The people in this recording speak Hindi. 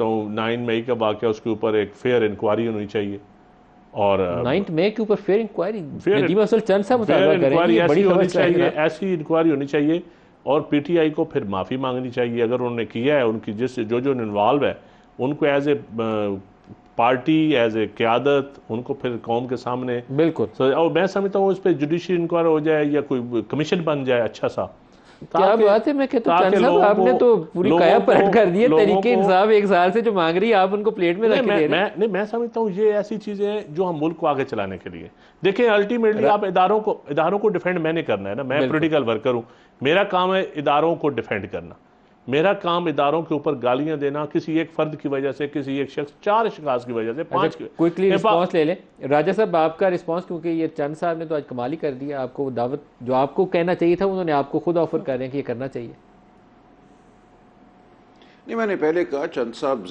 तो 9 मई का वाक़या, उसके ऊपर एक फेयर इंक्वायरी होनी चाहिए। और 9 मई के ऊपर fair inquiry? Fair Nadeem Afzal Chand साहब फेयर मुतालबा करेंगे, इंक्वायरी ये ऐसी बड़ी होनी खबर है चाहिए, जनाब। ऐसी इंक्वायरी होनी चाहिए। और पीटीआई को फिर माफ़ी मांगनी चाहिए अगर उन्होंने किया है, उनकी जिस जो जो इन्वॉल्व है उनको as a party, as a क़यादत, उनको फिर कौम के सामने। बिल्कुल। और मैं समझता हूँ उस पर जुडिशरी इंक्वायरी हो जाए या कोई कमीशन बन जाए अच्छा सा, क्या ताकि बात है, मैं कहता हूँ चंद ताकि साहब लोगों आपने तो को पूरी काया पलट कर दी है। लोगों तहरीके को इंसाफ 1 साल से जो मांग रही है आप उनको प्लेट में नहीं, रख के दे रहे हैं। मैं समझता हूँ ये ऐसी चीज़ें हैं जो हम मुल्क को आगे चलाने के लिए देखें। अल्टीमेटली र- आप इदारों को डिफेंड मैंने करना है ना, मैं बिल्कुल। पॉलिटिकल वर्कर हूँ। मेरा काम है इदारों को डिफेंड करना। मेरा काम इदारों के ऊपर गालियां देना किसी एक फर्द की वजह से, किसी एक शख्स, 4 अशखास की वजह से, अच्छा, 5 की। क्विकली इफ रिस्पांस ले लें राजा साहब, आपका रिस्पांस, क्योंकि ये चंद साहब ने तो आज कमाल ही कर दिया। आपको दावत जो आपको कहना चाहिए था उन्होंने आपको खुद ऑफर कर रहे हैं कि ये करना चाहिए। नहीं, मैंने पहले कहा चंद साहब